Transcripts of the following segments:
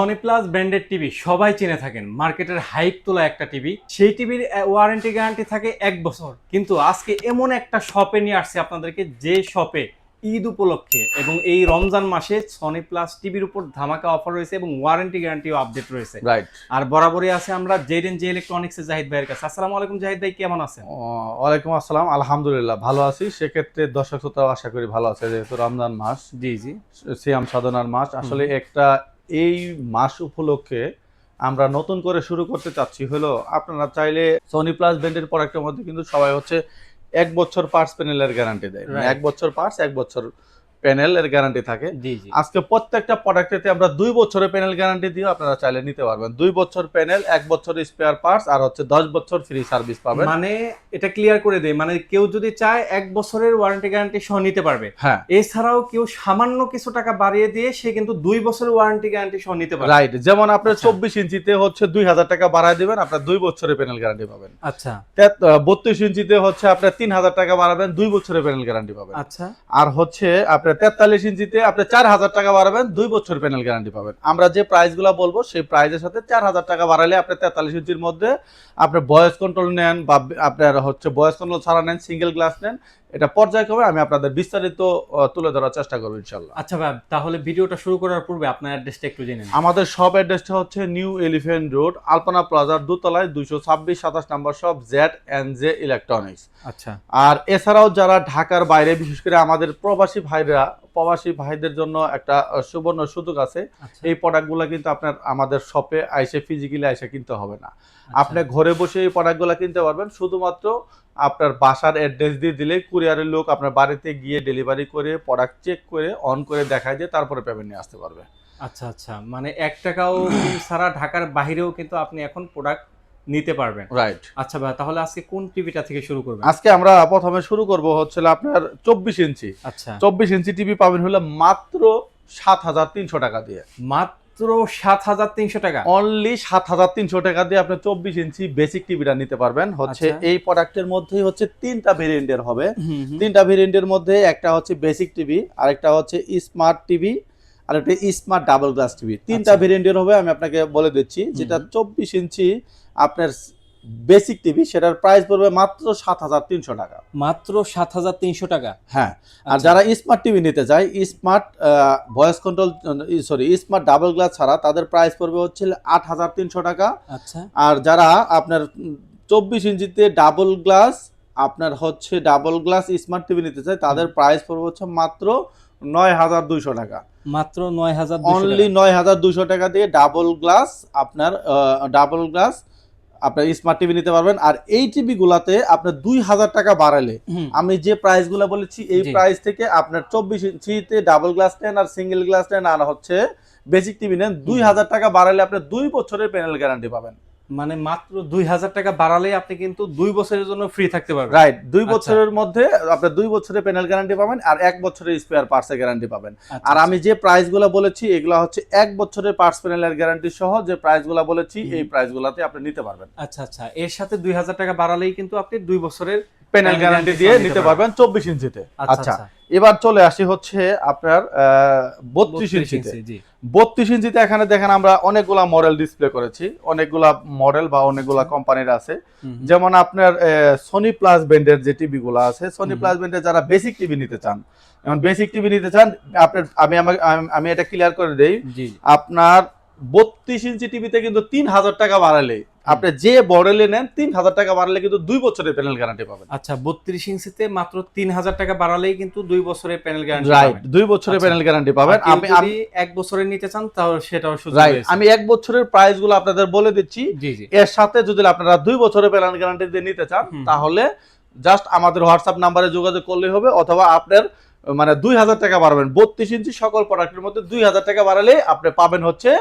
Sony plus branded TV সবাই চিনে থাকেন, মার্কেটের হাইপ তোলা একটা টিভি। সেই টিভির ওয়ারেন্টি গ্যারান্টি থাকে 1 বছর। কিন্তু আজকে এমন একটা শপে নিয়ে আসছে আপনাদেরকে, যে শপে ঈদ উপলক্ষে এবং এই রমজান মাসে সনি প্লাস টিভির উপর ধামাকা অফার রয়েছে এবং ওয়ারেন্টি গ্যারান্টিও আপডেট রয়েছে। রাইট। আর বরাবরই আছে আমরা জেড ইলেকট্রনিক্সের জাহিদ ভাইয়ের কাছে। আসসালামু আলাইকুম জাহিদ ভাই, কেমন আছেন? ওয়ালাইকুম আসসালাম, আলহামদুলিল্লাহ ভালো আছি। সেক্ষেত্রে দর্শক শ্রোতাও আশা করি ভালো আছে, যেহেতু রমজান মাস, জি জি, সিয়াম সাধনার মাস। আসলে একটা এই মাস উপলক্ষে আমরা নতুন করে শুরু করতে চাচ্ছি হলো, আপনারা চাইলে সনি প্লাস ব্র্যান্ডের প্রোডাক্টের মধ্যে কিন্তু সবাই হচ্ছে 1 বছর পার্টস প্যানেলের গ্যারান্টি দেয়। 1 বছর পার্টস, 1 বছর প্যানেলের গ্যারান্টি থাকে। জি জি। আজকে প্রত্যেকটা প্রোডাক্টেতে আমরা 2 বছরের প্যানেল গ্যারান্টি দিয়ে আপনারা চাইলে নিতে পারবেন। 2 বছর প্যানেল, 1 বছর স্পেয়ার পার্টস, আর হচ্ছে 10 বছর ফ্রি সার্ভিস পাবেন। মানে এটা ক্লিয়ার করে দেয়, মানে কেউ যদি চায় 1 বছরের ওয়ারেন্টি গ্যারান্টি সহ নিতে পারবে। হ্যাঁ, এছাড়াও কেউ সামান্য কিছু টাকা বাড়িয়ে দিয়ে সে কিন্তু 2 বছরের ওয়ারেন্টি গ্যারান্টি সহ নিতে পারবে। রাইট। যেমন আপনার আচ্ছা। 24 ইঞ্চিতে হচ্ছে 2000 টাকা বাড়ায় দিবেন, আপনার 2 বছরের প্যানেল গ্যারান্টি পাবেন। আচ্ছা 32 ইঞ্চিতে হচ্ছে আপনার 3000 টাকা বাড়াবেন, 2 বছরের প্যানেল গ্যারান্টি পাবেন। আচ্ছা। আর হচ্ছে আপনার 43 ইঞ্চিতে আপনি 4000 টাকা বাড়াবেন, 2 বছর প্যানেল গ্যারান্টি পাবেন। আমরা যে প্রাইসগুলো বলবো সেই প্রাইসের সাথে 4000 টাকা বাড়ালে আপনি 43 ইঞ্চির মধ্যে আপনার ভয়েস কন্ট্রোল নেন বা আপনার হচ্ছে ভয়েস কন্ট্রোল ছাড়া নেন, সিঙ্গেল গ্লাস নেন, এটা পর্যায়ক্রমে আমি আপনাদের বিস্তারিত তুলে ধরার চেষ্টা করবো ইনশাল্লাহ। আচ্ছা ভাই, তাহলে ভিডিওটা শুরু করার পূর্বে আপনার অ্যাড্রেসটা একটু জেনে নিন। আমাদের শপ অ্যাড্রেসটা হচ্ছে নিউ এলিফ্যান্ট রোড, আলপনা প্লাজার দোতলায়, 226-27 নম্বর শপ, ZNJ ইলেকট্রনিক্স। আচ্ছা। আর এছাড়াও যারা ঢাকার বাইরে, বিশেষ করে আমাদের প্রবাসী ভাইদের জন্য একটা সুবর্ণ সুযোগ আছে। আচ্ছা। এই প্রোডাক্টগুলো কিন্তু আপনার আমাদের শপে আইসে, ফিজিক্যালি আইসে কিনতে হবে না। আচ্ছা। আপনি ঘরে বসে এই প্রোডাক্টগুলো কিনতে পারবেন। শুধুমাত্র আপনার বাসার অ্যাড্রেস দিয়ে দিলে কুরিয়ারের লোক আপনার বাড়িতে গিয়ে ডেলিভারি করে প্রোডাক্ট চেক করে অন করে দেখায় দিয়ে তারপরে পেমেন্ট নিয়ে আসতে পারবে। আচ্ছা আচ্ছা, মানে 1 টাকাও সারা ঢাকার বাইরেও কিন্তু আপনি এখন প্রোডাক্ট নিতে পারবেন। রাইট। আচ্ছা ভাই, তাহলে আজকে কোন টিভিটা থেকে শুরু করবেন? আজকে আমরা প্রথমে শুরু করব হচ্ছে আপনার 24 ইঞ্চি। আচ্ছা। 24 ইঞ্চি টিভি পাবেন হলো মাত্র 7300 টাকা দিয়ে। মাত্র 7300 টাকা? অনলি 7300 টাকা দিয়ে আপনি 24 ইঞ্চি বেসিক টিভিটা নিতে পারবেন। হচ্ছে আচ্ছা। এই প্রোডাক্টের মধ্যেই হচ্ছে 3টা ভেরিয়েন্টের হবে। হুম হুম। 3টা ভেরিয়েন্টের মধ্যে একটা হচ্ছে বেসিক টিভি, আরেকটা হচ্ছে স্মার্ট টিভি, আর একটা স্মার্ট ডাবল গ্লাস টিভি। 3টা আচ্ছা। ভেরিয়েন্টের হবে। আমি আপনাকে বলে দিচ্ছি, যেটা 24 ইঞ্চি আপনার বেসিক টিভি, সেটার প্রাইস পড়বে মাত্র 7300 টাকা। মাত্র 7300 টাকা? হ্যাঁ। আর আচ্ছা। যারা স্মার্ট টিভি নিতে চায়, smart voice control smart double glass ছাড়া, তাদের প্রাইস পড়বে হচ্ছে 8300 টাকা। আচ্ছা। আর যারা আপনার 24 ইঞ্চিতে ডাবল গ্লাস স্মার্ট টিভি নিতে চায়, তাদের প্রাইস পড়বে হচ্ছে মাত্র 9200 টাকা। মাত্র 9200 অনলি 9200 টাকা দিয়ে ডাবল গ্লাস আপনার স্মার্ট টিভি নিতে পারবেন। আর এই টিভি গুলাতে আপনার 2000 টাকা বাড়ালে, আমি যে প্রাইস গুলা বলেছি এই প্রাইস থেকে আপনার 24 ইঞ্চিতে ডাবল গ্লাস নেন আর সিঙ্গেল গ্লাস নেন আর হচ্ছে বেসিক টিভি নেন, 2000 টাকা বাড়ালে আপনি 2 বছরের প্যানেল গ্যারান্টি পাবেন। মানে মাত্র 2000 টাকা বাড়ালেই আপনি কিন্তু 2 বছরের জন্য ফ্রি থাকতে পারবেন। রাইট। 2 বছরের মধ্যে আপনার 2 বছরের প্যানেল গ্যারান্টি পাবেন আর 1 বছরের স্পেয়ার পার্টসের গ্যারান্টি পাবেন। আর আমি যে প্রাইসগুলো বলেছি এগুলো হচ্ছে 1 বছরের পার্টস প্যানেলের গ্যারান্টি সহ যে প্রাইসগুলো বলেছি, এই প্রাইসগুলোতে আপনি নিতে পারবেন। আচ্ছা আচ্ছা, এর সাথে 2000 টাকা বাড়ালেই কিন্তু আপনি 2 বছরের প্যানেল গ্যারান্টি দিয়ে নিতে পারবেন 24 ইঞ্চিতে। আচ্ছা, এবার চলে আসি হচ্ছে আপনার 32 ইঞ্চিতে। 32 ইঞ্চিতে এখানে দেখেন আমরা অনেকগুলা মডেল ডিসপ্লে করেছি, অনেকগুলা মডেল বা অনেকগুলা কোম্পানির আছে। যেমন আপনার সনি প্লাস ব্র্যান্ডের যে টিভি গুলো আছে, সনি প্লাস ব্র্যান্ডের যারা বেসিক টিভি নিতে চান, যেমন বেসিক টিভি নিতে চান আপনার, আমি এটা ক্লিয়ার করে দেই, আপনার 32 ইঞ্চি টিভিতে কিন্তু 3000 টাকা বাড়ালে, আপনি যে মডেলে নেন 3000 টাকা বাড়ালে কিন্তু 2 বছরের প্যানেল গ্যারান্টি পাবেন। আচ্ছা, 32 ইঞ্চিতে মাত্র 3000 টাকা বাড়ালেই কিন্তু 2 বছরের প্যানেল গ্যারান্টি পাবেন। রাইট, 2 বছরের প্যানেল গ্যারান্টি পাবেন। আমি 1 বছরের নিতে চান তাহলে সেটাও সুযোগ রয়েছে। আমি 1 বছরের প্রাইসগুলো আপনাদের বলে দিচ্ছি। এর সাথে যদি আপনারা 2 বছরের প্যানেল গ্যারান্টি দিয়ে নিতে চান, তাহলে জাস্ট আমাদের হোয়াটসঅ্যাপ নাম্বারে যোগাযোগ করলেই হবে, অথবা আপনার মানে 2000 টাকা বাড়াবেন। 32 ইঞ্চি সকল প্রোডাক্টের মধ্যে 2000 টাকা বাড়ালে আপনি পাবেন হচ্ছে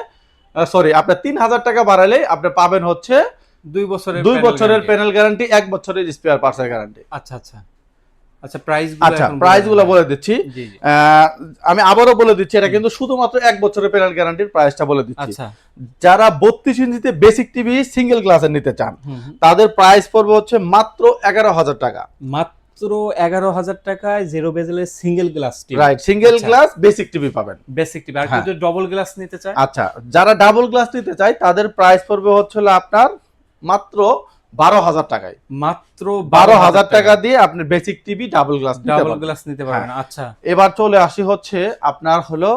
আপনার 3000 টাকা বাড়ালে আপনি পাবেন হচ্ছে 2 বছরের প্যানেল গ্যারান্টি, 1 বছরের স্পেয়ার পার্টসের গ্যারান্টি। আচ্ছা আচ্ছা আচ্ছা, প্রাইসগুলো বলে দিচ্ছি। আমি আবারও বলে দিচ্ছি, এটা কিন্তু শুধুমাত্র 1 বছরের প্যানেল গ্যারান্টির প্রাইসটা বলে দিচ্ছি। যারা 32 ইঞ্চিতে বেসিক টিভি সিঙ্গেল গ্লাসের নিতে চান, তাদের প্রাইস পড়বে হচ্ছে মাত্র 11000 টাকা। মাত্র মাত্র 11,000 টাকায় জিরো বেজেলের single glass TV. Right, single glass basic TV পাবেন। Basic TV. আর কেউ যদি ডাবল গ্লাস নিতে চায়? আচ্ছা, যারা ডাবল গ্লাস নিতে চায় তাদের প্রাইস পড়বে হচ্ছে আপনার মাত্র 12,000 টাকায়। মাত্র 12,000 টাকা দিয়ে আপনি বেসিক টিভি ডাবল গ্লাস নিতে পারবেন। আচ্ছা, এবার চলে আসি হচ্ছে আপনার হলো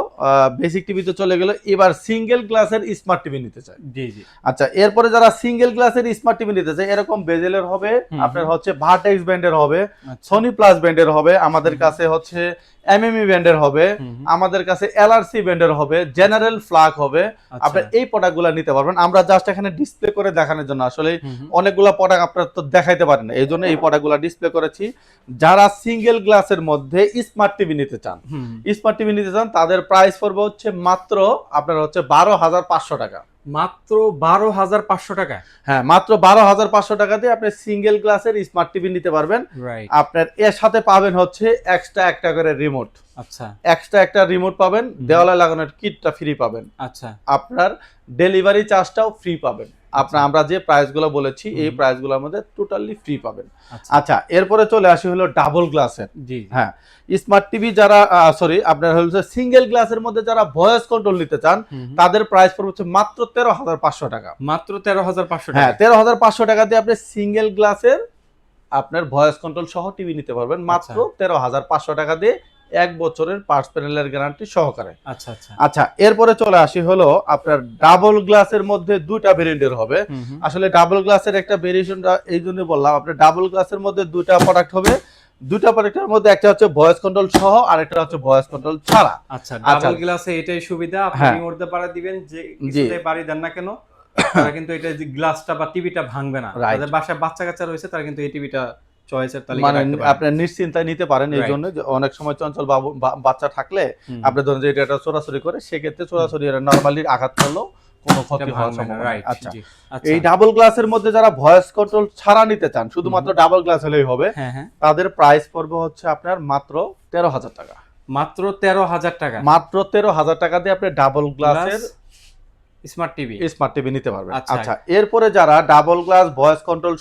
বেসিক টিভি তো চলে গেল, এবার সিঙ্গেল গ্লাসের স্মার্ট টিভি নিতে চায়। জি জি। আচ্ছা, এরপরে যারা সিঙ্গেল গ্লাসের স্মার্ট টিভি নিতে চায়, এরকম বেজেলের হবে, আপনার হচ্ছে ভার্টেক্স ব্র্যান্ডের হবে, সনি প্লাস ব্র্যান্ডের হবে, আমাদের কাছে হচ্ছে এমএমই ব্র্যান্ডের হবে, আমাদের কাছে এলআরসি ব্র্যান্ডের হবে, জেনারেল ফ্লাগ হবে। আপনারা এই প্রোডাক্টগুলো নিতে পারবেন। আমরা জাস্ট এখানে ডিসপ্লে করে দেখানোর জন্য, আসলে অনেকগুলো প্রোডাক্ট আপনারা তো দেখাইতে পারেন না, এই জন্য এই প্রোডাক্টগুলো ডিসপ্লে করেছি। যারা সিঙ্গেল গ্লাসের মধ্যে স্মার্ট টিভি নিতে চান, তাদের প্রাইস পড়বে হচ্ছে মাত্র আপনার হচ্ছে 12,500 টাকা। মাত্র 12,500 টাকা? হ্যাঁ, মাত্র 12,500 টাকা দিয়ে আপনি সিঙ্গেল গ্লাসের স্মার্ট টিভি নিতে পারবেন। আপনার এর সাথে পাবেন হচ্ছে এক্সট্রা একটা করে রিমোট। আচ্ছা, এক্সট্রা একটা রিমোট পাবেন, দেওয়ালে লাগানোর কিটটা ফ্রি পাবেন। আচ্ছা, আপনার ডেলিভারি চার্জটাও ফ্রি পাবেন। আমরা যে প্রাইসগুলো বলেছি এই প্রাইসগুলোর মধ্যে টোটালি ফ্রি পাবেন। আচ্ছা, এরপরে চলে আসি হলো ডাবল গ্লাসের। হ্যাঁ, স্মার্ট টিভি যারা আপনার হচ্ছে সিঙ্গেল গ্লাসের মধ্যে যারা ভয়েস কন্ট্রোল নিতে চান, তাদের প্রাইস পড়বে হচ্ছে মাত্র 13,500 টাকা। মাত্র 13,500 টাকা? হ্যাঁ, 13,500 টাকা দিয়ে আপনি সিঙ্গেল গ্লাসের আপনার ভয়েস কন্ট্রোল সহ টিভি নিতে পারবেন মাত্র 13,500 টাকা দিয়ে, 1 বছরের পার্টস প্যানেলের গ্যারান্টি সহকারে। আচ্ছা আচ্ছা। আচ্ছা, এরপরে চলে আসি হলো আপনার ডাবল গ্লাসের মধ্যে দুইটা ভেরিয়েন্টের হবে। আসলে ডাবল গ্লাসের একটা ভেরিয়েশনটা এই জন্য বললাম, আপনার ডাবল গ্লাসের মধ্যে দুইটা প্রোডাক্ট হবে। দুইটা প্রোডাক্টের মধ্যে একটা হচ্ছে ভয়েস কন্ট্রোল সহ আর একটা হচ্ছে ভয়েস কন্ট্রোল ছাড়া। আচ্ছা, ডাবল গ্লাসে এটাই সুবিধা, আপনি রিমোট দিয়ে পাড়া দিবেন, যে কিছুতে বাড়ি দেন না কেন তারা কিন্তু এটা যে গ্লাসটা বা টিভিটা ভাঙবে না। তাদের বাসায় বাচ্চা কাচ্চা রয়েছে, তারা কিন্তু এই টিভিটা চয়েসের তালিকায় রাখতে পারেন, আপনি নিশ্চিন্তায় নিতে পারেন। এই জন্য অনেক সময় চঞ্চল বাচ্চা থাকলে আপনি ধরেন যে এটা চোরাচুরি করে, সেক্ষেত্রে চোরাচুরি নরমালি আঘাত করলেও কোনো ক্ষতি হওয়ার সম্ভাবনা নাই। আচ্ছা, এই ডাবল গ্লাসের মধ্যে যারা ভয়েস কন্ট্রোল ছাড়া নিতে চান, শুধুমাত্র ডাবল গ্লাস হলেই হবে, তাদের প্রাইস পড়বে হচ্ছে আপনার মাত্র 13,000 টাকা। মাত্র 13,000 টাকা? মাত্র 13,000 টাকা দিয়ে আপনি ডাবল গ্লাসের স্মার্ট টিভি নিতে পারবেন। আচ্ছা, এরপরে যারা ডাবল গ্লাস ভয়েস কন্ট্রোল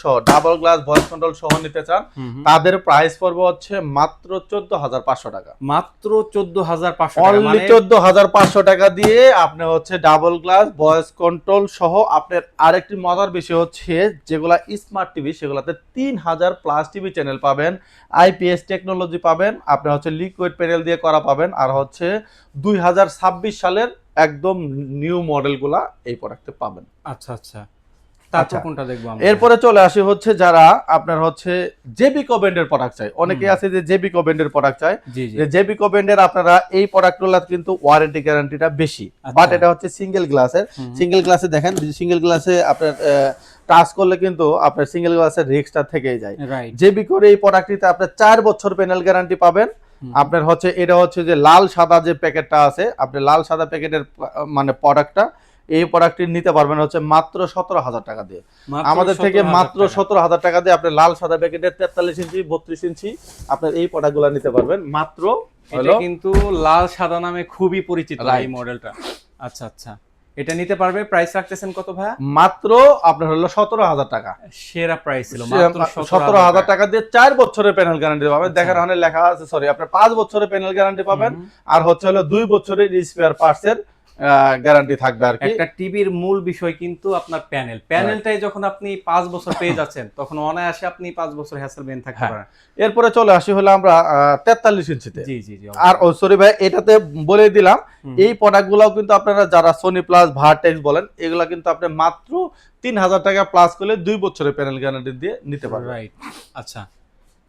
সহ নিতে চান, তাদের প্রাইস পড়বে হচ্ছে মাত্র 14,500 টাকা। মাত্র 14,500 টাকা? অনলি 14,500 টাকা দিয়ে আপনি হচ্ছে ডাবল গ্লাস ভয়েস কন্ট্রোল সহ, আপনার আরেকটি মজার বিষয় হচ্ছে যেগুলা স্মার্ট টিভি সেগুলাতে 3,000 প্লাস টিভি চ্যানেল পাবেন, আইপিএস টেকনোলজি পাবেন, আপনি হচ্ছে লিকুইড প্যানেল দিয়ে করা পাবেন, আর হচ্ছে 2026 সালের একদম নিউ মডেলগুলা এই প্রোডাক্টে পাবেন। আচ্ছা আচ্ছা, তারপর কোনটা দেখব আমরা? এরপরে চলে আসি হচ্ছে যারা আপনার হচ্ছে জেবিকো ব্র্যান্ডের প্রোডাক্ট চাই। অনেকে আছে যে জেবিকো ব্র্যান্ডের প্রোডাক্ট চাই, যে জেবিকো ব্র্যান্ডের আপনারা এই প্রোডাক্টগুলো কিন্তু ওয়ারেন্টি গ্যারান্টিটা বেশি, বাট এটা হচ্ছে সিঙ্গেল গ্লাসের। সিঙ্গেল গ্লাসে দেখেন, সিঙ্গেল গ্লাসে আপনার টাচ করলে কিন্তু আপনার সিঙ্গেল গ্লাসের রিস্কটা থেকেই যায়। জেবিকোর এই প্রোডাক্টটিতে আপনি 4 বছর প্যানেল গ্যারান্টি পাবেন। আপনার হচ্ছে এটা হচ্ছে যে লাল সাদা যে প্যাকেটটা আছে, আপনি লাল সাদা প্যাকেটের মানে প্রোডাক্টটা, এই প্রোডাক্টটি নিতে পারবেন হচ্ছে মাত্র 17,000 টাকা দিয়ে। আমাদের থেকে মাত্র 17,000 টাকা দিয়ে আপনি লাল সাদা প্যাকেটের 43 ইঞ্চি 32 ইঞ্চি আপনার এই প্রোডাক্টগুলো নিতে পারবেন মাত্র। এটা কিন্তু লাল সাদা নামে খুবই পরিচিত এই মডেলটা। আচ্ছা আচ্ছা, এটা নিতে পারবে। প্রাইস রাখতেছেন কত ভাইয়া? মাত্র আপনার হলো 17,000 টাকা। সেরা প্রাইস ছিল, মাত্র 17,000 টাকা দিয়ে 4 বছরের প্যানেল গ্যারান্টি পাবেন। দেখেন ওখানে লেখা আছে, সরি, আপনার 5 বছরের প্যানেল গ্যারান্টি পাবেন, আর হচ্ছে হলো 2 বছরের স্পেয়ার পার্টসের গ্যারান্টি থাকবে আর কি। একটা টিভির মূল বিষয় কিন্তু আপনার প্যানেলটাই যখন আপনি 5 বছর পেয়ে যাচ্ছেন, তখন অনায়াসে আপনি 5 বছর হ্যাসেল মেন থাকতে পারেন। এরপরে চলে আসি হলো আমরা 43 ইঞ্চিতে। জি জি জি। আর সরি ভাই, এটাতে বলে দিলাম এই প্রোডাক্টগুলোও কিন্তু আপনারা যারা সোনি প্লাস ভার্টেক্স বলেন, এগুলা কিন্তু আপনি মাত্র 3,000 টাকা প্লাস করলে 2 বছরের প্যানেল গ্যারান্টি দিয়ে নিতে পারবেন। রাইট। আচ্ছা,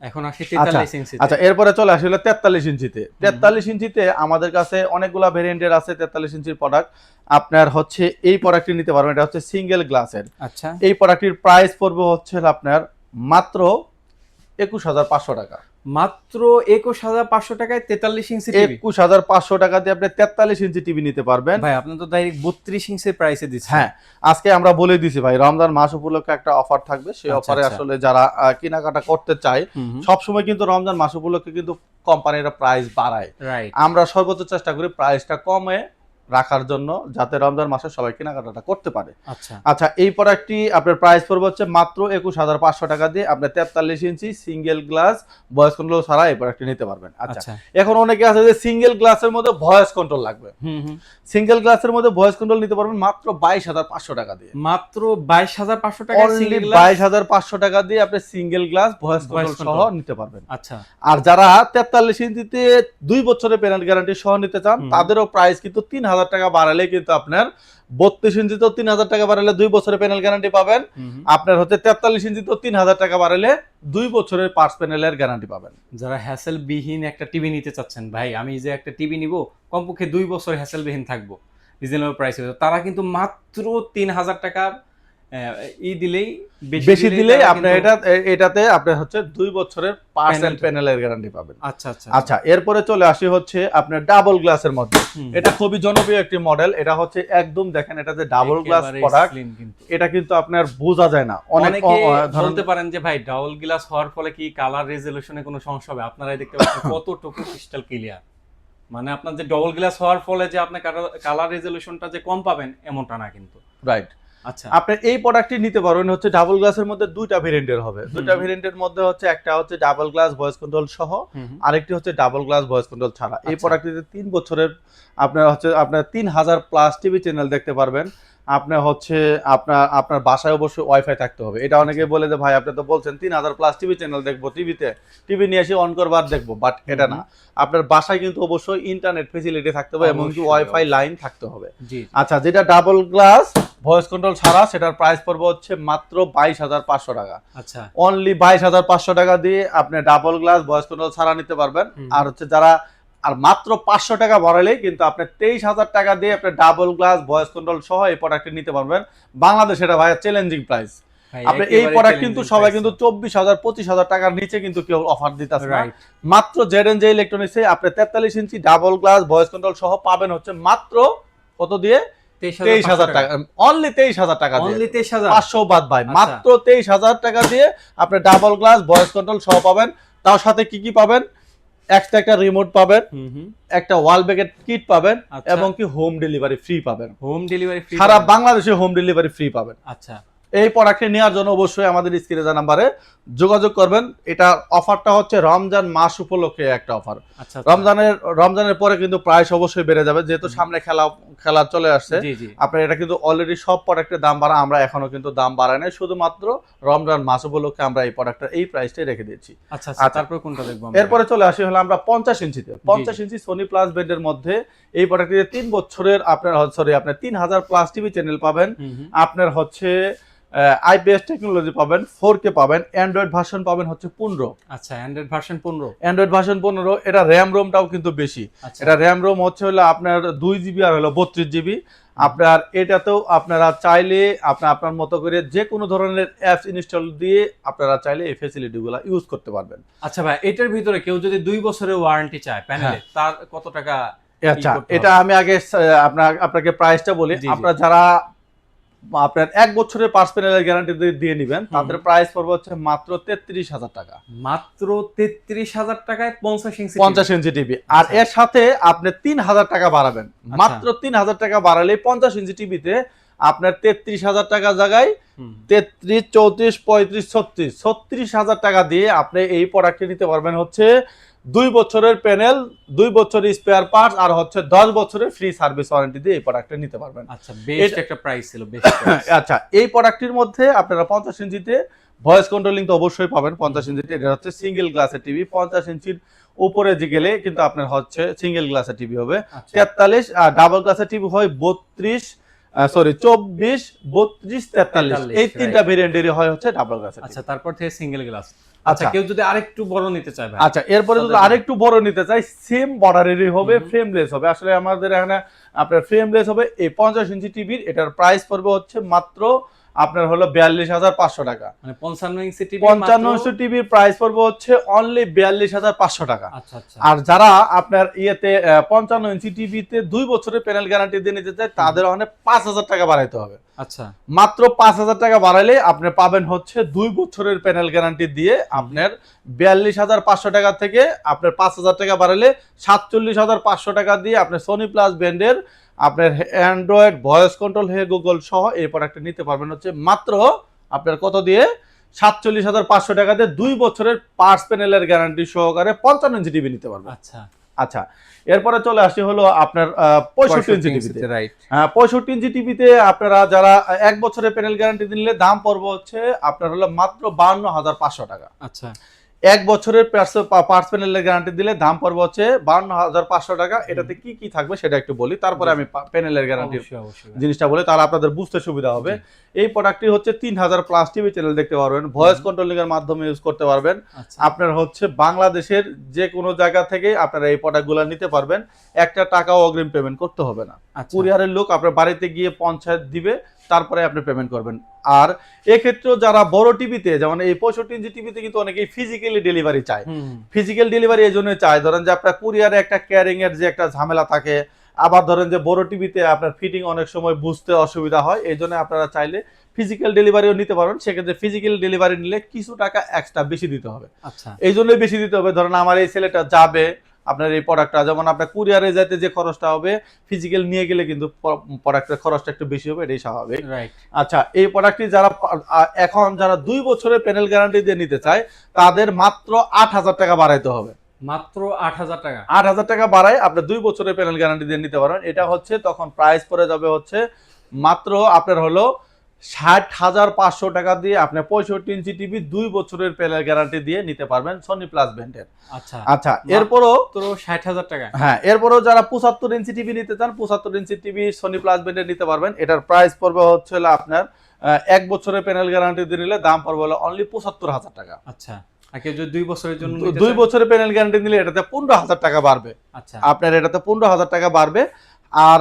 এখন আসি 43 ইঞ্চি। আচ্ছা, এরপরে চলে আসি হলো 43 ইঞ্চিতে। 43 ইঞ্চিতে আমাদের কাছে অনেকগুলা ভেরিয়েন্টের আছে 43 ইঞ্চির প্রোডাক্ট। আপনার হচ্ছে এই প্রোডাক্টটি নিতে পারবেন, এটা হচ্ছে সিঙ্গেল গ্লাসের। আচ্ছা, এই প্রোডাক্টটির প্রাইস পড়বে হচ্ছে আপনার মাত্র 21,500 টাকা। মাত্র 21,500 টাকায় 43 ইঞ্চি টিভি? 21,500 টাকা দিয়ে আপনি 43 ইঞ্চি টিভি নিতে পারবেন। ভাই আপনি তো ডাইরেক্ট 32 ইঞ্চির প্রাইসে দিচ্ছেন। হ্যাঁ, আজকে আমরা বলে দিছি ভাই, রমজান মাস উপলক্ষে একটা অফার থাকবে। সেই অফারে আসলে যারা কেনাকাটা করতে চায়, সব সময় কিন্তু রমজান মাস উপলক্ষে কিন্তু কোম্পানিরা প্রাইস বাড়ায়। আমরা সর্বোচ্চ চেষ্টা করি প্রাইসটা কমে রাখার জন্য, যাতে রমজান মাসে সবাই কেনাকাটা করতে পারে। আচ্ছা আচ্ছা, এই প্রোডাক্টটি আপনার প্রাইস পড়বে হচ্ছে মাত্র 21,500 টাকা দিয়ে আপনি 43 ইঞ্চি সিঙ্গেল গ্লাস ভয়েস কন্ট্রোল ছাড়া এই প্রোডাক্টটি নিতে পারবেন। আচ্ছা, এখন অনেকে আছে যে সিঙ্গেল গ্লাসের মধ্যে ভয়েস কন্ট্রোল লাগবে, সিঙ্গেল গ্লাসের মধ্যে ভয়েস কন্ট্রোল নিতে পারবেন মাত্র 22,500 টাকা দিয়ে। মাত্র 22,500 টাকা, অনলি 22,500 টাকা দিয়ে আপনি সিঙ্গেল গ্লাস ভয়েস কন্ট্রোল সহ নিতে পারবেন। আচ্ছা, আর যারা 43 ইঞ্চিতে 2 বছরের প্যানেল গ্যারান্টি সহ নিতে চান, তাদেরও প্রাইস কিন্তু 3,000 টাকা বাড়ালে কিন্তু আপনার 32 ইঞ্চিতেও 3,000 টাকা বাড়ালে 2 বছরের প্যানেল গ্যারান্টি পাবেন। আপনার হচ্ছে 43 ইঞ্চিতেও 3,000 টাকা বাড়ালে 2 বছরের পার্টস প্যানেলের গ্যারান্টি পাবেন। যারা হ্যাসেল বিহীন একটা টিভি নিতে চাচ্ছেন, ভাই আমি যে একটা টিভি নিব কমপক্ষে 2 বছর হ্যাসেল বিহীন থাকবো, রিজনেবল প্রাইসে, তারা কিন্তু মাত্র 3,000 টাকা দিলেই, বেশি দিলেই আপনি এটাতে আপনি হচ্ছে 2 বছরের পার্টস এন্ড প্যানেলের গ্যারান্টি পাবেন। আচ্ছা আচ্ছা আচ্ছা, এরপরে চলে আসি হচ্ছে আপনার ডাবল গ্লাসের মধ্যে। এটা খুবই জনপ্রিয় একটি মডেল। এটা হচ্ছে একদম দেখেন, এটা যে ডাবল গ্লাস প্রোডাক্ট, এটা কিন্তু আপনার বোঝা যায় না। অনেকে বলতে পারেন যে ভাই ডাবল গ্লাস হওয়ার ফলে কি কালার রেজোলিউশনে কোনো সমস্যা হবে? আপনারাই দেখতে পাচ্ছেন কতটুকু ক্রিস্টাল ক্লিয়ার। মানে আপনার যে ডাবল গ্লাস হওয়ার ফলে যে আপনি কালার রেজোলিউশনটা যে কম পাবেন এমনটা না কিন্তু। রাইট। আচ্ছা, আপনি এই প্রোডাক্টটি নিতে পারবেন হচ্ছে ডাবল গ্লাসের মধ্যে দুইটা ভেরিয়েন্টের হবে। দুইটা ভেরিয়েন্টের মধ্যে হচ্ছে একটা হচ্ছে ডাবল গ্লাস ভয়েস কন্ট্রোল সহ, আরেকটি হচ্ছে ডাবল গ্লাস ভয়েস কন্ট্রোল ছাড়া। এই প্রোডাক্টটিতে 3 বছরের আপনার 3,000 প্লাস টিভি চ্যানেল দেখতে পারবেন। আপনার হচ্ছে আপনার বাসায় অবশ্যই ওয়াইফাই থাকতে হবে। এটা অনেকে বলে যে ভাই আপনি তো বলছেন 3,000 প্লাস টিভি চ্যানেল দেখবো, টিভি নিয়ে এসে অন করবার দেখবো, বাট এটা না। আপনার বাসায় কিন্তু অবশ্যই ইন্টারনেট ফেসিলিটি থাকতে হবে এবং ওয়াইফাই লাইন থাকতে হবে। আচ্ছা, যেটা ডাবল গ্লাস ভয়েস কন্ট্রোল ছাড়া, সেটার প্রাইস পড়বে হচ্ছে মাত্র 22,500 টাকা। আচ্ছা, অনলি 22,500 টাকা দিয়ে আপনি ডাবল গ্লাস ভয়েস কন্ট্রোল ছাড়া নিতে পারবেন। আর হচ্ছে যারা আর মাত্র 500 টাকা বাড়ালেই কিন্তু আপনি 23,000 টাকা দিয়ে আপনি ডাবল গ্লাস ভয়েস কন্ট্রোল সহ এই প্রোডাক্টটি নিতে পারবেন। বাংলাদেশে এটা ভাই চ্যালেঞ্জিং প্রাইস। আপনি এই প্রোডাক্ট কিন্তু সবাই কিন্তু 24,000 25,000 টাকার নিচে কিন্তু কেউ অফার দিতেছে না। মাত্র জেড&জে ইলেকট্রনিক্সে আপনি 43 ইঞ্চি ডাবল গ্লাস ভয়েস কন্ট্রোল সহ পাবেন হচ্ছে মাত্র কত দিয়ে? 23,000 টাকা। অনলি 23,000 টাকা দিয়ে, 500 বাদ ভাই, মাত্র 23,000 টাকা দিয়ে আপনি ডাবল গ্লাস ভয়েস কন্ট্রোল সহ পাবেন। তার সাথে কি কি পাবেন? এক্সট্রা একটা রিমোট পাবেন, একটা ওয়াল ব্যাকেট কিট পাবেন, এবং কি হোম ডেলিভারি ফ্রি পাবেন। হোম ডেলিভারি ফ্রি, সারা বাংলাদেশে হোম ডেলিভারি ফ্রি পাবেন। আচ্ছা, এই প্রোডাক্টটি নেওয়ার জন্য অবশ্যই আমাদের স্ক্রিনে দেওয়া নাম্বারে যোগাযোগ করবেন। এটা অফারটা হচ্ছে রমজান মাস উপলক্ষে একটা অফার। রমজানের পরে কিন্তু প্রাইস অবশ্যই বেড়ে যাবে, যেহেতু সামনে খেলা চলে আসছে। আপনার এটা কিন্তু অলরেডি সব প্রোডাক্টের দাম বাড়া, আমরা এখনো কিন্তু দাম বাড়াই নাই, শুধুমাত্র রমজান মাস উপলক্ষে আমরা এই প্রোডাক্টের এই প্রাইসটাই রেখে দিয়েছি। আচ্ছা, তারপর কোনটা দেখব? এরপরে চলে আসি হলো আমরা 50 ইঞ্চিতে। 50 ইঞ্চি সোনি প্লাস ব্র্যান্ডের মধ্যে এই প্রোডাক্টটিতে 3 বছরের আপনার 3,000 প্লাস টিভি চ্যানেল পাবেন। আপনার হচ্ছে আইপিএস টেকনোলজি পাবেন, 4K পাবেন, অ্যান্ড্রয়েড ভার্সন পাবেন হচ্ছে 15। আচ্ছা, অ্যান্ড্রয়েড ভার্সন 15। এটা র্যাম রোমটাও কিন্তু বেশি। এটা র্যাম রোম হচ্ছে হলো আপনার 2 জিবি আর হলো 32 জিবি। আপনার এটাতেও আপনারা চাইলে আপনার মতো করে যে কোনো ধরনের অ্যাপস ইনস্টল দিয়ে আপনারা চাইলে এই ফ্যাসিলিটিগুলো ইউজ করতে পারবেন। আচ্ছা ভাই, এটার ভিতরে কেউ যদি 2 বছরের ওয়ারেন্টি চায় প্যানেলে, তার কত টাকা? আচ্ছা, এটা আমি আগে আপনাকে প্রাইসটা বলি। আপনারা যারা আপনার 1 বছরের পার্টস প্যানেলের গ্যারান্টি দিয়ে নেবেন, তাদের প্রাইস পড়বে হচ্ছে মাত্র 33,000 টাকা। মাত্র 33,000 টাকায় 50 ইঞ্চি টিভি। আর এর সাথে আপনি 3,000 টাকা বাড়াবেন। মাত্র 3,000 টাকা বাড়ালে 50 ইঞ্চি টিভিতে আপনার 33,000 টাকা জায়গায় 33, 34, 35, 36,000 টাকা দিয়ে আপনি এই প্রোডাক্টটি নিতে পারবেন হচ্ছে 2 বছরের প্যানেল, 2 বছরের স্পেয়ার পার্টস, আর হচ্ছে 10 বছরের ফ্রি সার্ভিস ওয়ারেন্টি দিয়ে এই প্রোডাক্টটা নিতে পারবেন। আচ্ছা, বেস্ট একটা প্রাইস ছিল, বেস্ট প্রাইস। আচ্ছা, এই প্রোডাক্টটির মধ্যে আপনারা 50 ইঞ্চিতে ভয়েস কন্ট্রোলিং তো অবশ্যই পাবেন। 50 ইঞ্চিতে এটা হচ্ছে সিঙ্গেল গ্লাসের টিভি। 50 ইঞ্চির উপরে যে গেলে কিন্তু আপনার হচ্ছে সিঙ্গেল গ্লাসের টিভি হবে 43, আর ডাবল গ্লাসের টিভি হয় 24, 24, 32, 43। এই তিনটা ভেরিয়েন্টেরই হয় হচ্ছে ডাবল গ্লাসের। আচ্ছা, তারপর থেকে সিঙ্গেল গ্লাস। আচ্ছা, কেউ যদি আরেকটু বড় নিতে চায় ভাই? আচ্ছা, এরপরে যদি আরেকটু বড় নিতে চাই, সেম বর্ডারেরই হবে, ফ্রেমলেস হবে। আসলে আমাদের এখানে আপনার ফ্রেমলেস হবে এই 50 ইঞ্চি টিভির। এটার প্রাইস পড়বে হচ্ছে মাত্র আপনার হলো 42,500 টাকা। মানে 55 ইঞ্চি টিভি, 55 ইঞ্চি টিভির প্রাইস পড়বে হচ্ছে অনলি 42,500 টাকা। আচ্ছা আচ্ছা। আর যারা আপনার 55 ইঞ্চি টিভিতে 2 বছরের প্যানেল গ্যারান্টি দিয়ে নিতে চায়, তাদের অনেক 5,000 টাকা বাড়াইতে হবে। আচ্ছা, মাত্র 5,000 টাকা বাড়াইলে আপনি পাবেন হচ্ছে 2 বছরের প্যানেল গ্যারান্টি দিয়ে আপনার 42,500 টাকা থেকে আপনার 5,000 টাকা বাড়াইলে 47,500 টাকা দিয়ে আপনি সোনি প্লাস ব্র্যান্ডের আপনার অ্যান্ড্রয়েড ভয়েস কন্ট্রোল হয়ে গুগল সহ এই প্রোডাক্টটা নিতে পারবেন হচ্ছে মাত্র আপনার কত দিয়ে 47,500 টাকা দিয়ে 2 বছরের পার্টস প্যানেলের গ্যারান্টি সহকারে 55 ইঞ্চি টিভি নিতে পারবেন। আচ্ছা আচ্ছা, এরপরে চলে আসি হলো আপনার 65 ইঞ্চি টিভিতে। রাইট। হ্যাঁ, 65 ইঞ্চি টিভিতে আপনারা যারা 1 বছরের প্যানেল গ্যারান্টি নিলে দাম পড়বে হচ্ছে আপনার হলো মাত্র 52,500 টাকা। আচ্ছা, 1 বছরের পার্টস প্যানেলের গ্যারান্টি দিলে দাম পড়বে হচ্ছে 52,500 টাকা। এটাতে কি কি থাকবে সেটা একটু বলি, তারপরে আমি প্যানেলের গ্যারান্টির জিনিসটা বলি, তাহলে আপনাদের বুঝতে সুবিধা হবে। এই প্রোডাক্টটি হচ্ছে 3000 প্লাস টিভি চ্যানেল দেখতে পারবেন, ভয়েস কন্ট্রোলিং এর মাধ্যমে ইউজ করতে পারবেন। আপনার হচ্ছে বাংলাদেশের যে কোনো জায়গা থেকে আপনারা এই প্রোডাক্টগুলো নিতে পারবেন, একটা টাকাও অগ্রিম পেমেন্ট করতে হবে না। কুরিয়ারের লোক আপনার বাড়িতে গিয়ে পঞ্চায়েত দিবে, তারপরে আপনি পেমেন্ট করবেন। আর এক্ষেত্রেও যারা বড় টিভিতে, যেমন এই 65 ইঞ্চি টিভিতে কিন্তু অনেকেই ফিজিক্যালি ডেলিভারি চায়। ফিজিক্যাল ডেলিভারি এই জন্য চায়, ধরেন যে আপনার কুরিয়ারে একটা ক্যারিং এর যে একটা ঝামেলা থাকে, আবার ধরেন যে বড় টিভিতে আপনার ফিটিং অনেক সময় বুঝতে অসুবিধা হয়, এই জন্য আপনারা চাইলে ফিজিক্যাল ডেলিভারিও নিতে পারবেন। সেক্ষেত্রে ফিজিক্যাল ডেলিভারি নিলে কিছু টাকা এক্সট্রা বেশি দিতে হবে। আচ্ছা, এই জন্যই বেশি দিতে হবে। ধরেন আমার এই ছেলেটা যাবে আপনার এই প্রোডাক্টটা, যেমন আপনার কুরিয়ারে যাইতে যে খরচটা হবে, ফিজিক্যাল নিয়ে গেলে কিন্তু প্রোডাক্টের খরচটা একটু বেশি হবে, এটাই স্বাভাবিক। আচ্ছা, এই প্রোডাক্টটি যারা এখন যারা 2 বছরের প্যানেল গ্যারান্টি দিয়ে নিতে চায়, তাদের মাত্র 8,000 টাকা বাড়াইতে হবে। মাত্র 8,000 টাকা। 8,000 টাকা বাড়ায় আপনি 2 বছরের প্যানেল গ্যারান্টি দিয়ে নিতে পারেন। এটা হচ্ছে তখন প্রাইস পড়ে যাবে হচ্ছে মাত্র আপনার হলো 60,500 টাকা দিয়ে আপনি 65 ইঞ্চি টিভি 2 বছরের প্যানেল গ্যারান্টি দিয়ে নিতে পারবেন সনি প্লাস ব্র্যান্ডের। আচ্ছা আচ্ছা, এরপরও তো 60,000 টাকা। হ্যাঁ, এরপরও যারা 75 ইঞ্চি টিভি নিতে চান, 75 ইঞ্চি টিভি সনি প্লাস ব্র্যান্ডের নিতে পারবেন। এটার প্রাইস পড়বে হচ্ছে আপনার 1 বছরের প্যানেল গ্যারান্টি দিয়ে নিলে দাম পড়বে হলো অনলি 75,000 টাকা। আচ্ছা, আর কেউ যদি 2 বছরের জন্য 2 বছরের প্যানেল গ্যারান্টি নিলে এটাতে 15,000 টাকা বাড়বে। আচ্ছা, আপনার এটাতে 15,000 টাকা বাড়বে। আর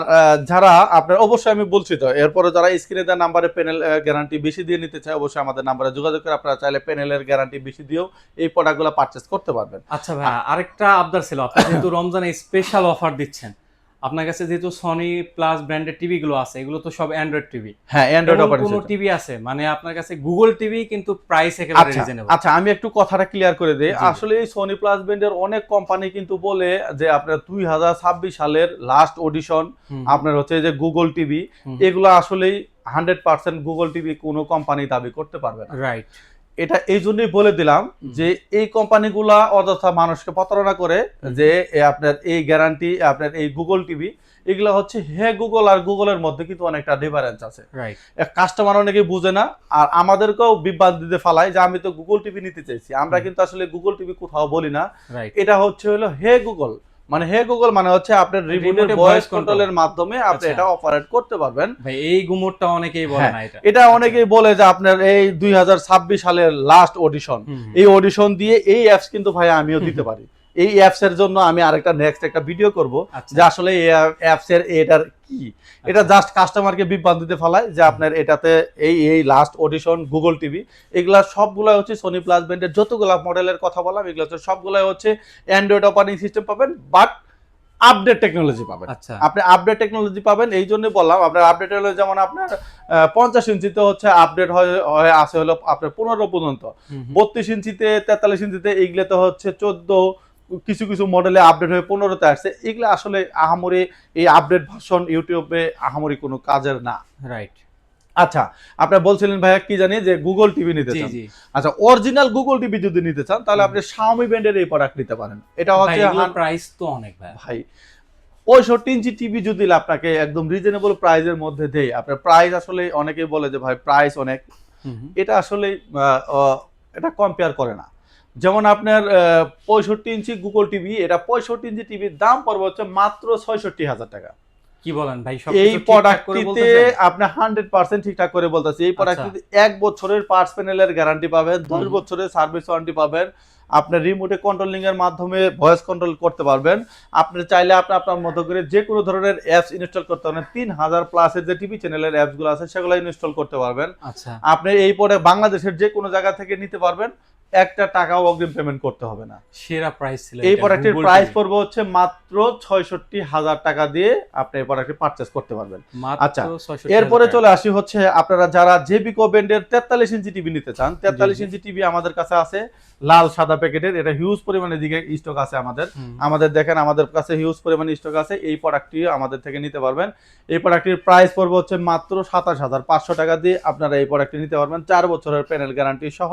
যারা আপনার অবশ্যই আমি বলছি তো, এরপরে যারা স্ক্রিনে দেওয়া নাম্বারে প্যানেল গ্যারান্টি বেশি দিয়ে নিতে চায়, অবশ্যই আমাদের নাম্বারে যোগাযোগ করে আপনারা চাইলে প্যানেলের গ্যারান্টি বেশি দিয়েও এই প্রোডাক্টগুলো পারচেজ করতে পারবেন। আচ্ছা ভাই, আরেকটা আবদার ছিল, আপনি যেহেতু রমজানে স্পেশাল অফার দিচ্ছেন, আপনার কাছে যেহেতু সনি প্লাস ব্র্যান্ডের টিভি গুলো আছে, এগুলো তো সব অ্যান্ড্রয়েড টিভি। হ্যাঁ, অ্যান্ড্রয়েড অপারেশন কোন টিভি আছে মানে আপনার কাছে গুগল টিভি কিন্তু প্রাইস একেবারে রিজনেবল। আচ্ছা, আমি একটু কথাটা ক্লিয়ার করে দেই। আসলে এই সনি প্লাস ব্র্যান্ডের অনেক কোম্পানি কিন্তু বলে যে আপনার 2026 সালের লাস্ট অডিশন আপনার হচ্ছে যে গুগল টিভি, এগুলো আসলেই 100% গুগল টিভি কোনো কোম্পানি দাবি করতে পারবে না। রাইট, এটা এই জন্যই বলে দিলাম যে এই কোম্পানিগুলা অযথা মানুষকে প্রতারণা করে যে আপনার এই গ্যারান্টি আপনার এই গুগল টিভি, এগুলো হচ্ছে গুগল আর গুগলের মধ্যে কিন্তু অনেকটা ডিফারেন্স আছে। কাস্টমার অনেকেই বুঝে না, আর আমাদেরকেও বিভ্রান্তিতে ফালায় যে আমি তো গুগল টিভি নিতে চাইছি। আমরা কিন্তু আসলে গুগল টিভি কোথাও বলি না, এটা হচ্ছে হলো গুগল মানে গুগল মানে হচ্ছে আপনার রিমোটের ভয়েস কন্ট্রোলের মাধ্যমে আপনি এটা অপারেট করতে পারবেন। ভাই এই গুমোটটা অনেকেই বলে না, এটা অনেকেই বলে যে আপনার এই 2026 সালের লাস্ট অডিশন, এই অডিশন দিয়ে এই অ্যাপস কিন্তু ভাই আমিও দিতে পারি। এই অ্যাপস এর জন্য আমি আরেকটা নেক্সট একটা ভিডিও করব যে আসলে এই অ্যাপস এর এটার কি, এটা জাস্ট কাস্টমারকে বিভ্রান্তিতে ফেলায় যে আপনার এটাতে এই লাস্ট অডিশন গুগল টিভি, এগুলা সবগুলা হচ্ছে সনি প্লাস ব্র্যান্ডের যতগুলা মডেলের কথা বললাম, এগুলো হচ্ছে সবগুলাই হচ্ছে অ্যান্ড্রয়েড অপারেটিং সিস্টেম পাবেন, বাট আপডেট টেকনোলজি পাবেন। আপনি আপডেট টেকনোলজি পাবেন, এই জন্য বললাম আপনার আপডেট হলো যেমন আপনার 50 ইঞ্চিতে হচ্ছে আপডেট হয়ে আছে হলো আপনার 15 পর্যন্ত, 32 ইঞ্চিতে 43 ইঞ্চিতে এইগুলোতে হচ্ছে 14, কিছু কিছু মডেলে আপডেট হয়ে 15তে আসছে। এগুলো আসলে আহামরি এই আপডেট ভার্সন ইউটিউবে আহামরি কোনো কাজের না। রাইট। আচ্ছা, আপনারা বলছিলেন ভাইয়া কি জানি যে গুগল টিভি নিতে চান। আচ্ছা, অরিজিনাল গুগল টিভি যদি নিতে চান তাহলে আপনি Xiaomi ব্র্যান্ডের এই প্রোডাক্ট নিতে পারেন। এটা হচ্ছে প্রাইস তো অনেক ভাই 65 ইঞ্চি টিভি যদি আপনাকে একদম রিজনেবল প্রাইসের মধ্যে দেই, আপনার প্রাইস আসলে অনেকেই বলে যে ভাই প্রাইস অনেক, এটা আসলে এটা কম্পেয়ার করে না। যেমন আপনার 65 ইঞ্চি গুগল টিভি, এটা 65 ইঞ্চি টিভির দাম পড়বে হচ্ছে মাত্র 66,000 টাকা। কি বলেন ভাই, এই প্রোডাক্টটিতে আপনি 100% ঠিকঠাক করে বলতেছি, এই প্রোডাক্টটিতে 1 বছরের পার্টস প্যানেলের গ্যারান্টি পাবেন, 10 বছরের সার্ভিস ওয়ারেন্টি পাবেন, আপনি রিমোটে কন্ট্রোলিং এর মাধ্যমে ভয়েস কন্ট্রোল করতে পারবেন। আপনি চাইলে আপনি আপনার মতো করে যে কোনো ধরনের অ্যাপস ইনস্টল করতে পারবেন। 3000 প্লাসের যে টিভি চ্যানেলের অ্যাপসগুলো আছে সেগুলো ইনস্টল করতে পারবেন। আচ্ছা, আপনি এই পরে বাংলাদেশের যে কোনো জায়গা থেকে নিতে পারবেন, একটা টাকাও অগ্রিম পেমেন্ট করতে হবে না। সেরা প্রাইস ছিল এই এটা, প্রোডাক্টের Google প্রাইস TV পড়বে হচ্ছে মাত্র ৬৬,০০০ টাকা দিয়ে আপনি এই প্রোডাক্টটি পারচেজ করতে পারবেন। মাত্র আচ্ছা ৬৬,০০০ এরপরে টাকা। চলে আসি হচ্ছে আপনারা যারা জেবিকো ব্র্যান্ডের 43 ইঞ্চি টিভি নিতে চান, 43 ইঞ্চি টিভি আমাদের কাছে আছে লাল সাদা প্যাকেটের, এটা হিউজ পরিমাণে দিকে স্টক আছে আমাদের। আমাদের দেখেন আমাদের কাছে হিউজ পরিমাণে স্টক আছে, এই প্রোডাক্টটি আমাদের থেকে নিতে পারবেন। এই প্রোডাক্টটির প্রাইস পড়বে হচ্ছে মাত্র ২৭,৫০০ টাকা দিয়ে আপনারা এই প্রোডাক্টটি নিতে পারবেন 4 বছরের প্যানেল গ্যারান্টি সহ।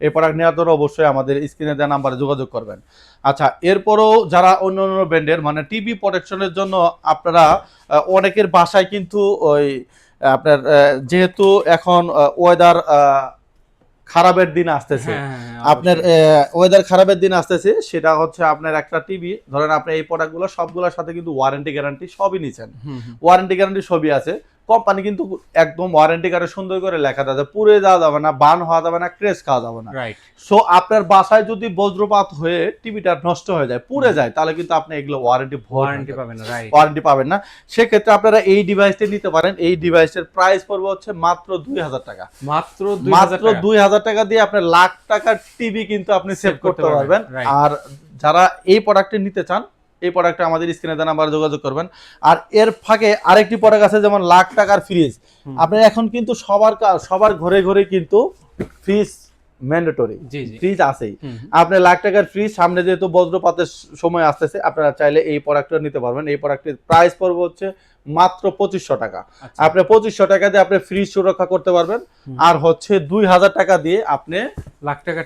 এই প্রোডাক্ট নেওয়ার জন্য অবশ্যই আমাদের স্ক্রিনে দেওয়া নাম্বারে যোগাযোগ করবেন। আচ্ছা এরপরও যারা অন্য অন্য ব্র্যান্ডের মানে টিভি প্রোটেকশনের জন্য আপনারা অনেকের বাসায় কিন্তু ওই আপনার যেহেতু এখন ওয়েদার খারাপের দিন আসতেছে, আপনার ওয়েদার খারাপের দিন আসতেছে, সেটা হচ্ছে আপনার একটা টিভি ধরেন আপনি এই প্রোডাক্টগুলো সবগুলোর সাথে কিন্তু ওয়ারেন্টি গ্যারান্টি সবই নিছেন, ওয়ারেন্টি গ্যারান্টি সবই আছে। কোম্পানি কিন্তু একদম ওয়ারেন্টি কার্ডে সুন্দর করে লেখা থাকে, পুড়ে যাওয়া যাবে না, বার্ন হওয়া যাবে না, ক্রেশ খাওয়া যাবে না। সো আপনার বাসায় যদি বজ্রপাত হয়ে টিভিটা নষ্ট হয়ে যায়, পুড়ে যায়, তাহলে কিন্তু আপনি এগুলো ওয়ারেন্টি পাবেন না। সেক্ষেত্রে আপনারা এই ডিভাইসটি নিতে পারেন। এই ডিভাইসের প্রাইস পড়বে হচ্ছে মাত্র ২,০০০ টাকা। মাত্র ২,০০০ টাকা দিয়ে আপনি লাখ টাকার টিভি কিন্তু আপনি সেভ করতে পারবেন। আর যারা এই প্রোডাক্টটি নিতে চান, এই প্রোডাক্টটা আমাদের স্ক্রিনে দেওয়া নাম্বারে যোগাযোগ করবেন। আর এর ফাঁকে আরেকটি প্রোডাক্ট আছে যেমন লাখ টাকার ফ্রিজ। আপনার এখন কিন্তু সবার ঘরে ঘরে কিন্তু ফ্রিজ ম্যান্ডেটরি, ফ্রিজ আছেই। আপনি লাখ টাকার ফ্রিজ, সামনে যেহেতু বজ্রপাতের সময় আসতেছে, আপনারা চাইলে এই প্রোডাক্টটা নিতে পারবেন। এই প্রোডাক্টের প্রাইস পড়বে হচ্ছে মাত্র ২৫০০ টাকা। আপনি ২৫০০ টাকা দিয়ে আপনি ফ্রিজ সুরক্ষা করতে পারবেন। আর হচ্ছে ২,০০০ টাকা দিয়ে আপনি লাখ টাকা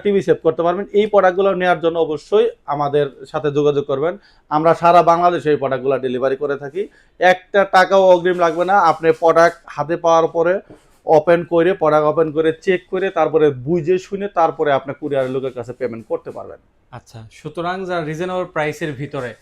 টিভি সেভ করতে পারবেন। এই প্রোডাক্টগুলো নেওয়ার জন্য অবশ্যই আমাদের সাথে যোগাযোগ করবেন। আমরা সারা বাংলাদেশে এই প্রোডাক্টগুলো ডেলিভারি করে থাকি। একটা টাকাও অগ্রিম লাগবে না। আপনি প্রোডাক্ট হাতে পাওয়ার পরে প্রোডাক্ট ওপেন করে চেক করে তারপরে বুঝে শুনে তারপরে আপনি কুরিয়ার লোকের কাছে পেমেন্ট করতে পারবেন। আচ্ছা, সুতরাং যারা রিজনেবল প্রাইসের ভিতরে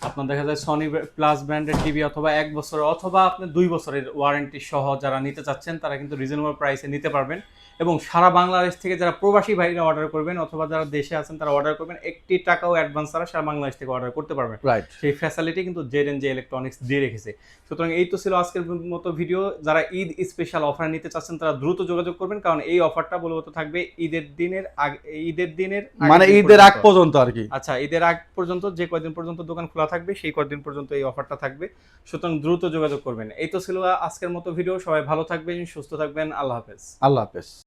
আপনার দেখা যায় সনি প্লাস ব্র্যান্ডের টিভি অথবা 1 বছর অথবা আপনি 2 বছরের ওয়ারেন্টি সহ যারা নিতে চাচ্ছেন, তারা কিন্তু রিজনেবল প্রাইসে নিতে পারবেন। এবং সারা বাংলাদেশ থেকে যারা প্রবাসী ভাইরা অর্ডার করবেন অথবা যারা দেশে আছেন তারা অর্ডার করবেন, 1 টাকাও অ্যাডভান্স ছাড়া সারা বাংলাদেশ থেকে অর্ডার করতে পারবেন। সেই ফ্যাসিলিটি কিন্তু জেড&জে ইলেকট্রনিক্স দিয়ে রেখেছে। সুতরাং এই তো ছিল আজকের মতো ভিডিও। যারা ঈদ স্পেশাল অফার নিতে চাচ্ছেন তারা দ্রুত যোগাযোগ করবেন, কারণ এই অফারটা মূলত থাকবে ঈদের দিনের মানে ঈদের আগ পর্যন্ত আর কি। আচ্ছা, ঈদের আগ পর্যন্ত যে কয়দিন পর্যন্ত দোকান খোলা থাকবে সেই কয়দিন পর্যন্ত এই অফারটা থাকবে। সুতরাং দ্রুত যোগাযোগ করবেন। এই তো ছিল আজকের মতো ভিডিও। সবাই ভালো থাকবেন, সুস্থ থাকবেন। আল্লাহ হাফেজ।